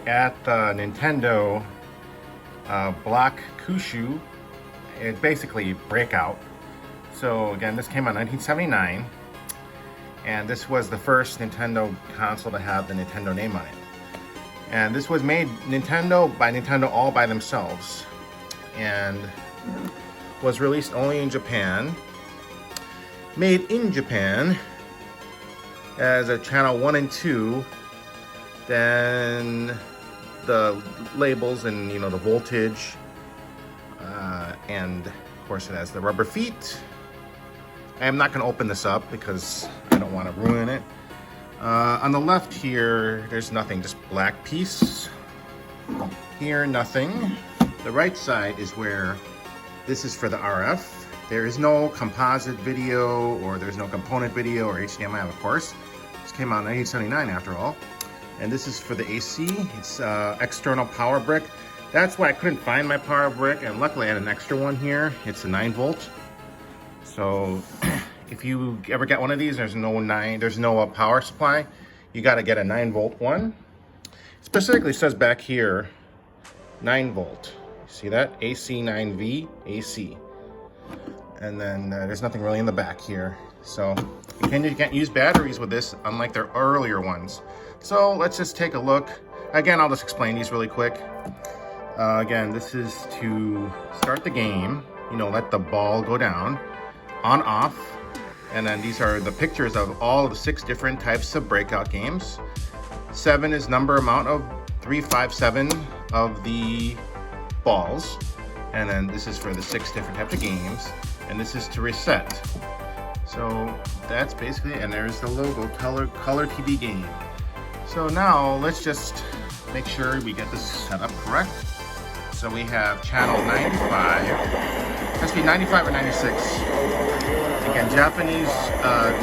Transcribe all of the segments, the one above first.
at the Nintendo Block Kuzushi. It's basically Breakout. So again, this came out in 1979, and this was the first Nintendo console to have the Nintendo name on it. And this was made by Nintendo all by themselves, and was released only in Japan. Made in Japan as a channel 1 and 2. Then the labels and the voltage, and of course it has the rubber feet. I am not going to open this up because I don't want to ruin it. On the left here, there's nothing, just black piece. Here, nothing. The right side is where this is for the RF. There is no composite video, or there's no component video or HDMI, of course. This came out in 1979 after all. And this is for the AC. It's external power brick. That's why I couldn't find my power brick, and luckily I had an extra one here. It's a 9-volt. So if you ever get one of these, there's no power supply. You got to get a 9-volt one. Specifically says back here 9-volt. See that? AC 9V AC. And then there's nothing really in the back here. So you can't use batteries with this, unlike their earlier ones. So let's just take a look. Again, I'll just explain these really quick. Again, this is to start the game. Let the ball go down, on, off. And then these are the pictures of all of the 6 different types of Breakout games. 7 is amount of 3, 5, 7 of the balls. And then this is for the 6 different types of games. And this is to reset. So that's basically it. And there's the logo, Color TV game. So now let's just make sure we get this set up correct. So we have channel 95. It has to be 95 or 96. Again, Japanese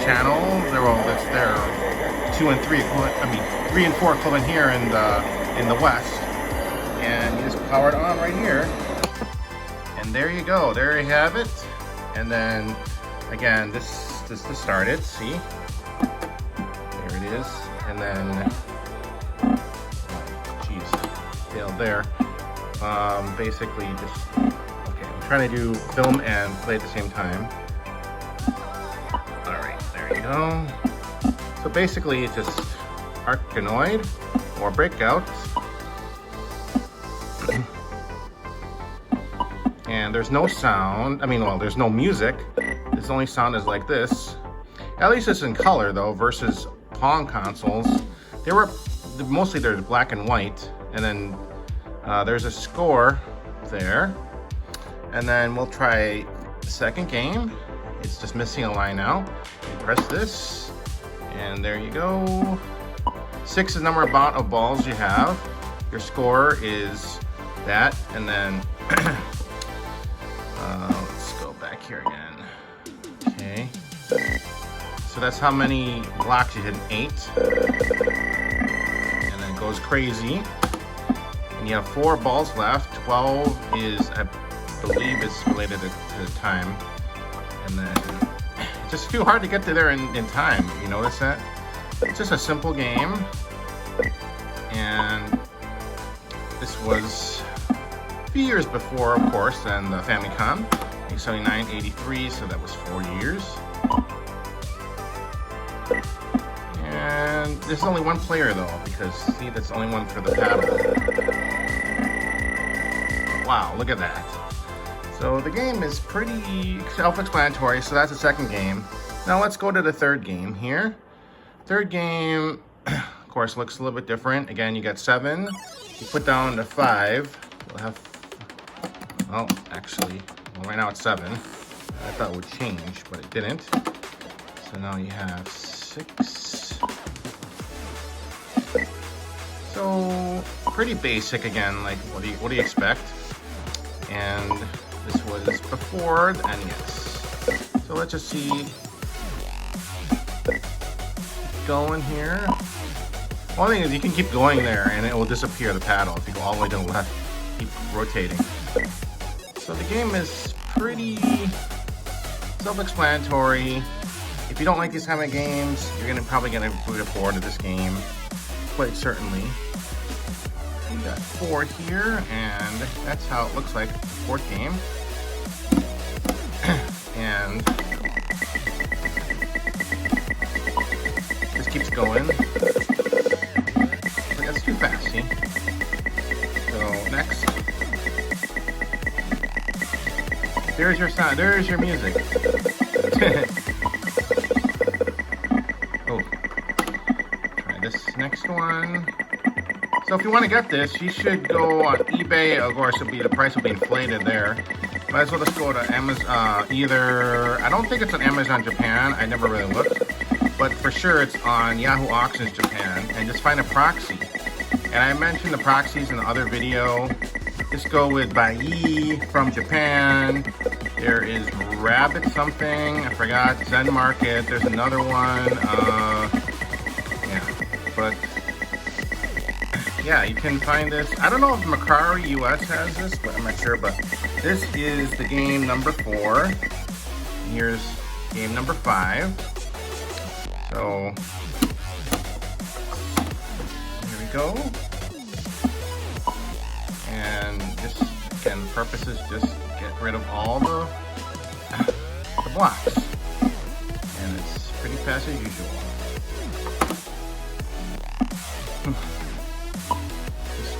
channel. That's their 2 and 3 equivalent. 3 and 4 equivalent here in the West. And you just power it on right here. And there you go. There you have it. And then again, this to start it. See, there it is. And then, failed there. Basically, just okay. I'm trying to do film and play at the same time. All right, there you go. So basically, it's just Arkanoid or Breakout. And there's no sound. There's no music. This only sound is like this. At least it's in color though, versus Pong consoles. Mostly there's black and white, and then there's a score there. And then we'll try the second game. It's just missing a line now. You press this, and there you go. 6 is the amount of balls you have. Your score is that, and then let's go back here again. Okay. So that's how many blocks you hit, 8. And then it goes crazy. And you have 4 balls left. 12 is, I believe, is related to time. And then it's just too hard to get to there in time. You notice that? It's just a simple game. And this was a few years before, of course, than the Famicom. 79, 83, so that was 4 years. And there's only one player though, because see, that's only one for the paddle. Wow, look at that. So the game is pretty self-explanatory, so that's the second game. Now let's go to the third game here. Third game, of course, looks a little bit different. Again, you got 7. You put down the 5. We'll have, well, actually, right now it's 7. I thought it would change, but it didn't. So now you have 6. So pretty basic again. Like what do you expect? And this was before the NES. So let's just see. Going here. One thing is you can keep going there and it will disappear the paddle if you go all the way to the left. Keep rotating. So the game is pretty self-explanatory. If you don't like these kind of games, you're probably gonna get bored of this game, quite certainly. got 4 here, and that's how it looks like. 4th game. And just keeps going. But that's too fast, see? So next. There's your sound. There's your music. Oh. Try this next one. So if you want to get this, you should go on eBay. Of course, the price will be inflated there. Might as well just go to Amazon. I don't think it's on Amazon Japan. I never really looked, but for sure it's on Yahoo Auctions Japan. And just find a proxy. And I mentioned the proxies in the other video. Just go with Bai from Japan. There is Rabbit something. I forgot. Zen Market. There's another one. Yeah, but. Yeah, you can find this. I don't know if Macari US has this, but I'm not sure. But this is the game number 4. Here's game number 5. So here we go. And just again, the purpose is just get rid of all the blocks, and it's pretty fast as usual.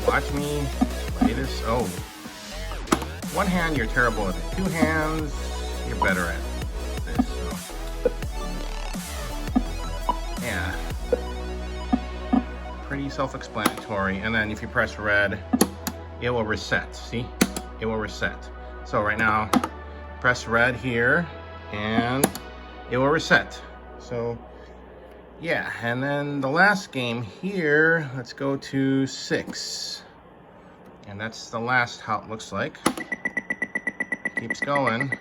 Watch me play this. Oh, one hand you're terrible at it. 2 hands you're better at this. So. Yeah, pretty self-explanatory. And then if you press red, it will reset. See, it will reset. So right now, press red here, and it will reset. So. Yeah, and then the last game here, let's go to 6. And that's the last how it looks like. Keeps going.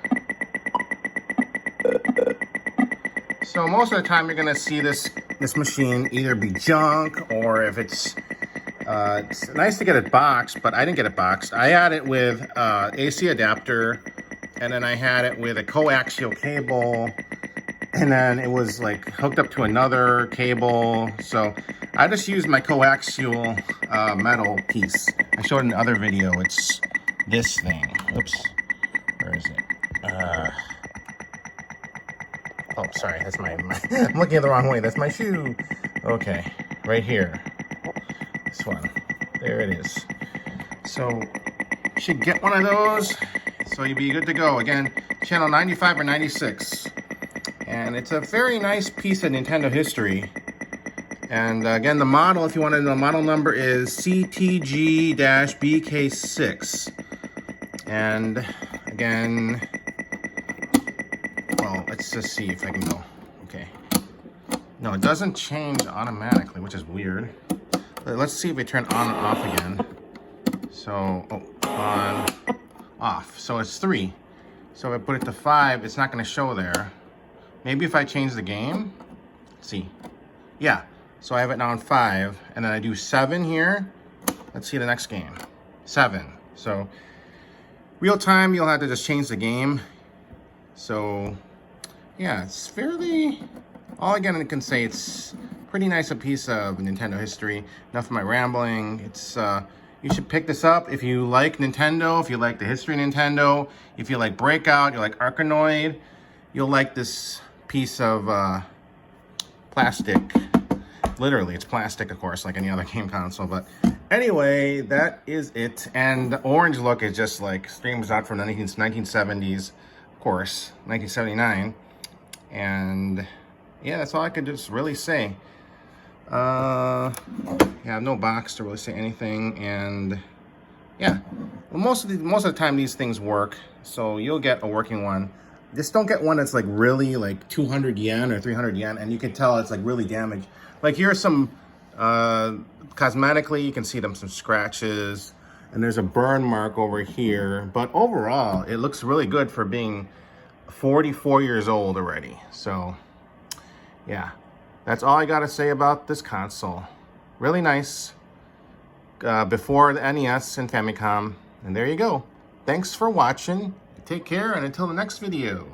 So most of the time you're gonna see this machine either be junk, or if it's nice to get it boxed, but I didn't get it boxed. I had it with AC adapter, and then I had it with a coaxial cable. And then it was like hooked up to another cable. So I just used my coaxial metal piece. I showed in the other video. It's this thing. Oops. Where is it? Oh, sorry. That's my I'm looking at the wrong way. That's my shoe. Okay. Right here. This one. There it is. So you should get one of those. So you'll be good to go. Again, channel 95 or 96. And it's a very nice piece of Nintendo history. And again, the model, if you want to know, the model number is CTG-BK6. And again, well, let's just see if I can go. Okay. No, it doesn't change automatically, which is weird. But let's see if we turn on and off again. So, on, off. So it's 3. So if I put it to 5, it's not going to show there. Maybe if I change the game, let's see. Yeah, so I have it now on 5, and then I do 7 here. Let's see the next game. 7. So real time, you'll have to just change the game. So yeah, it's fairly, all again I can say, it's pretty nice a piece of Nintendo history. Enough of my rambling. It's you should pick this up if you like Nintendo, if you like the history of Nintendo, if you like Breakout, you like Arkanoid, you'll like this piece of plastic. Literally, it's plastic, of course, like any other game console. But anyway, that is it. And the orange look is just like streams out from the 1970s, of course, 1979. And yeah, that's all I could just really say. Yeah, I have no box to really say anything. And yeah, well, most of the time these things work, so you'll get a working one. Just don't get one that's like really like 200 yen or 300 yen, and you can tell it's like really damaged. Like here's some, cosmetically, you can see some scratches, and there's a burn mark over here. But overall, it looks really good for being 44 years old already. So yeah, that's all I gotta say about this console. Really nice, before the NES and Famicom. And there you go. Thanks for watching. Take care, and until the next video.